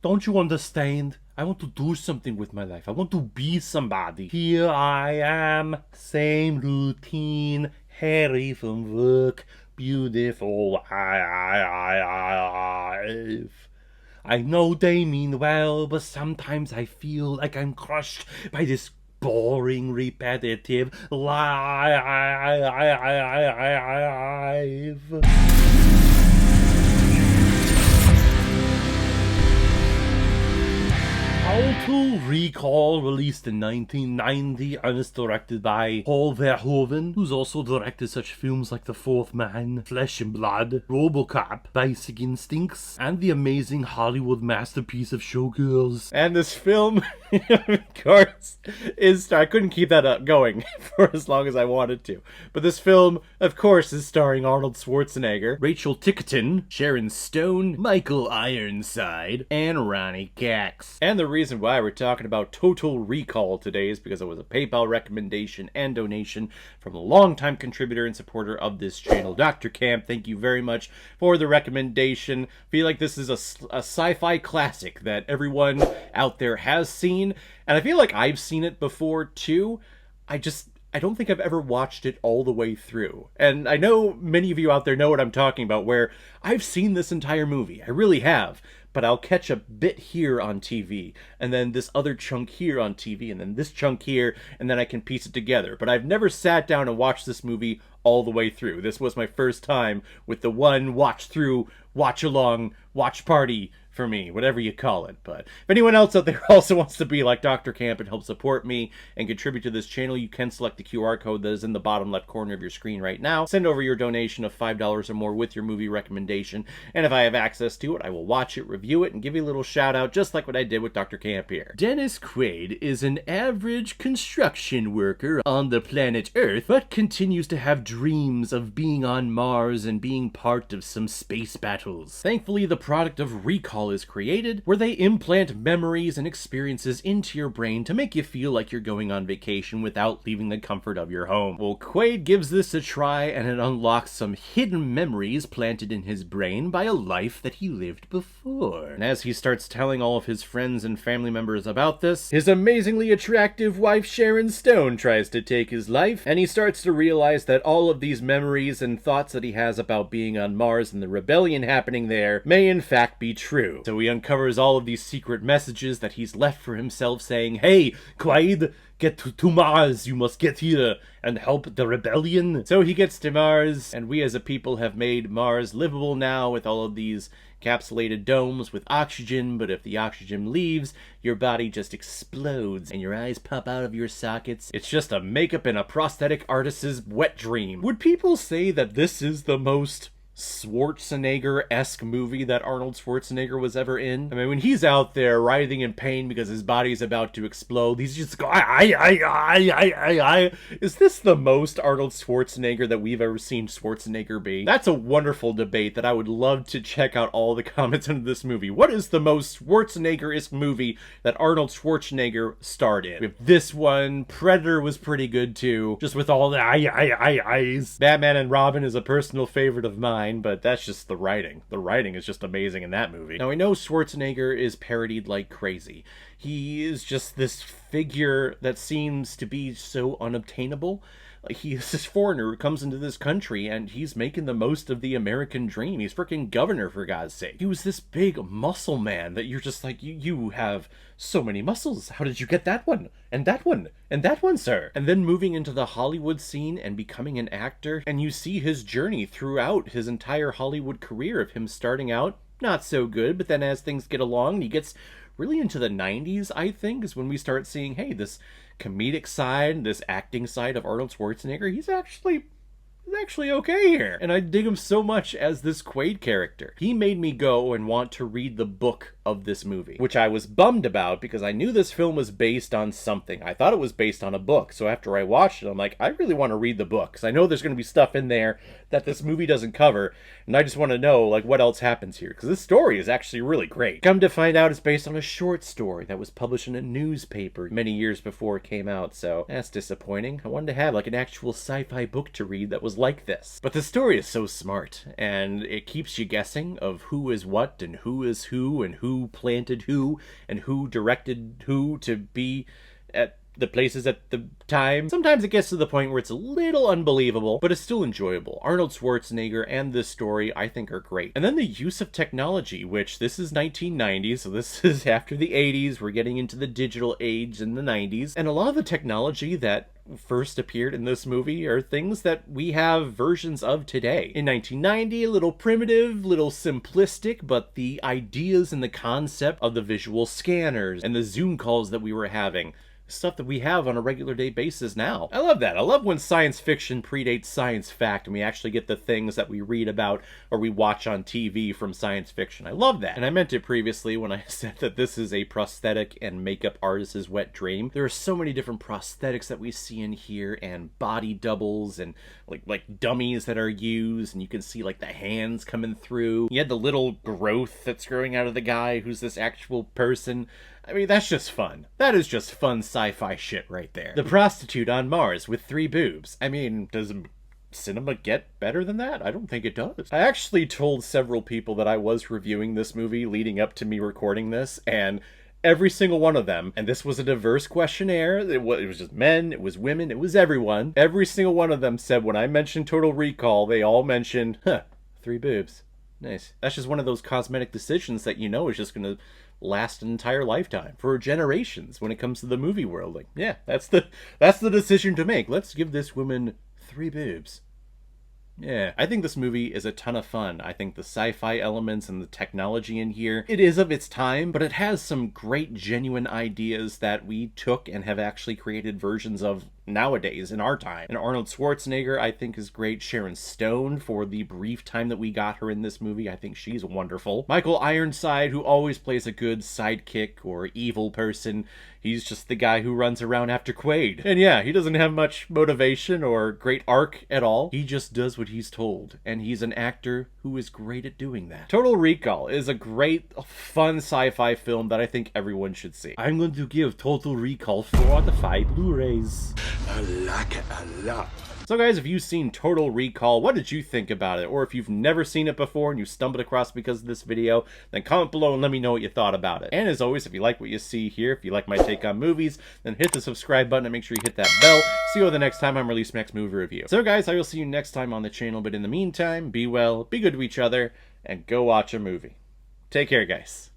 Don't you understand? I want to do something with my life. I want to be somebody. Here I am, same routine, hairy from work, beautiful life. I know they mean well, but sometimes I feel like I'm crushed by this boring, repetitive life. Total Recall, released in 1990 and is directed by Paul Verhoeven, who's also directed such films like The Fourth Man, Flesh and Blood, RoboCop, Basic Instincts, and the amazing Hollywood masterpiece of Showgirls. And this film, of course, I couldn't keep that up going for as long as I wanted to. But this film, of course, is starring Arnold Schwarzenegger, Rachel Ticotin, Sharon Stone, Michael Ironside, and Ronnie Cox. And the reason why we're talking about Total Recall today is because it was a PayPal recommendation and donation from a longtime contributor and supporter of this channel, Dr. Camp. Thank you very much for the recommendation. I feel like this is a sci-fi classic that everyone out there has seen, and I feel like I've seen it before too. I don't think I've ever watched it all the way through. And I know many of you out there know what I'm talking about, where I've seen this entire movie. I really have. But I'll catch a bit here on TV, and then this other chunk here on TV, and then this chunk here, and then I can piece it together. But I've never sat down and watched this movie all the way through. This was my first time with the one watch through, watch along, watch party for me, whatever you call it. But if anyone else out there also wants to be like Dr. Camp and help support me and contribute to this channel, you can select the QR code that is in the bottom left corner of your screen right now. Send over your donation of $5 or more with your movie recommendation, and if I have access to it, I will watch it, review it, and give you a little shout out, just like what I did with Dr. Camp here. Dennis Quaid is an average construction worker on the planet Earth, but continues to have dreams of being on Mars and being part of some space battles. Thankfully, the product of Recall is created, where they implant memories and experiences into your brain to make you feel like you're going on vacation without leaving the comfort of your home. Well, Quaid gives this a try, and it unlocks some hidden memories planted in his brain by a life that he lived before. And as he starts telling all of his friends and family members about this, his amazingly attractive wife Sharon Stone tries to take his life, and he starts to realize that all of these memories and thoughts that he has about being on Mars and the rebellion happening there may in fact be true. So he uncovers all of these secret messages that he's left for himself saying, "Hey, Quaid, get to Mars, you must get here and help the rebellion." So he gets to Mars, and we as a people have made Mars livable now with all of these capsulated domes with oxygen, but if the oxygen leaves, your body just explodes and your eyes pop out of your sockets. It's just a makeup and a prosthetic artist's wet dream. Would people say that this is the most Schwarzenegger-esque movie that Arnold Schwarzenegger was ever in? I mean, when he's out there writhing in pain because his body's about to explode, he's just going, I. Is this the most Arnold Schwarzenegger that we've ever seen Schwarzenegger be? That's a wonderful debate that I would love to check out all the comments into this movie. What is the most Schwarzenegger-esque movie that Arnold Schwarzenegger starred in? With this one, Predator was pretty good too, just with all the eyes. Batman and Robin is a personal favorite of mine, but that's just the writing. The writing is just amazing in that movie. Now, I know Schwarzenegger is parodied like crazy. He is just this figure that seems to be so unobtainable. Like, he is this foreigner who comes into this country and he's making the most of the American dream. He's freaking governor, for God's sake. He was this big muscle man that you're just like, you have so many muscles. How did you get that one? And that one? And that one, sir? And then moving into the Hollywood scene and becoming an actor, and you see his journey throughout his entire Hollywood career of him starting out not so good, but then as things get along, he gets really into the 90s, I think, is when we start seeing, hey, this comedic side, this acting side of Arnold Schwarzenegger, he's actually okay here. And I dig him so much as this Quaid character. He made me go and want to read the book of this movie, which I was bummed about because I knew this film was based on something. I thought it was based on a book. So after I watched it, I'm like, I really want to read the book because I know there's going to be stuff in there that this movie doesn't cover. And I just want to know, like, what else happens here, because this story is actually really great. Come to find out, it's based on a short story that was published in a newspaper many years before it came out. So that's disappointing. I wanted to have like an actual sci-fi book to read that was like this. But the story is so smart, and it keeps you guessing of who is what and who is who and who who planted who and who directed who to be at the places at the time. Sometimes it gets to the point where it's a little unbelievable, but it's still enjoyable. Arnold Schwarzenegger and this story, I think, are great. And then the use of technology, which this is 1990, so this is after the 80s. We're getting into the digital age in the 90s. And a lot of the technology that first appeared in this movie are things that we have versions of today. In 1990, a little primitive, little simplistic, but the ideas and the concept of the visual scanners and the Zoom calls that we were having, stuff that we have on a regular day basis now. I love that. I love when science fiction predates science fact and we actually get the things that we read about or we watch on TV from science fiction. I love that. And I meant it previously when I said that this is a prosthetic and makeup artist's wet dream. There are so many different prosthetics that we see in here, and body doubles and like dummies that are used, and you can see like the hands coming through. You had the little growth that's growing out of the guy who's this actual person. I mean, that's just fun. That is just fun sci-fi shit right there. The prostitute on Mars with 3 boobs. I mean, does cinema get better than that? I don't think it does. I actually told several people that I was reviewing this movie leading up to me recording this, and every single one of them, and this was a diverse questionnaire, it was just men, it was women, it was everyone. Every single one of them said when I mentioned Total Recall, they all mentioned, 3 boobs. Nice. That's just one of those cosmetic decisions that you know is just gonna last an entire lifetime for generations when it comes to the movie world. Like, yeah, that's the decision to make. Let's give this woman 3 boobs. Yeah, I think this movie is a ton of fun. I think the sci-fi elements and the technology in here, it is of its time, but it has some great genuine ideas that we took and have actually created versions of nowadays in our time. And Arnold Schwarzenegger, I think, is great. Sharon Stone, for the brief time that we got her in this movie, I think she's wonderful. Michael Ironside, who always plays a good sidekick or evil person. He's just the guy who runs around after Quaid. And yeah, he doesn't have much motivation or great arc at all. He just does what he's told. And he's an actor who is great at doing that. Total Recall is a great, fun sci-fi film that I think everyone should see. I'm going to give Total Recall 4 out of 5 Blu-rays. I like it a lot. So guys, if you've seen Total Recall, what did you think about it? Or if you've never seen it before and you stumbled across it because of this video, then comment below and let me know what you thought about it. And as always, if you like what you see here, if you like my take on movies, then hit the subscribe button and make sure you hit that bell. See you the next time I'm releasing my next movie review. So guys, I will see you next time on the channel, but in the meantime, be well, be good to each other, and go watch a movie. Take care, guys.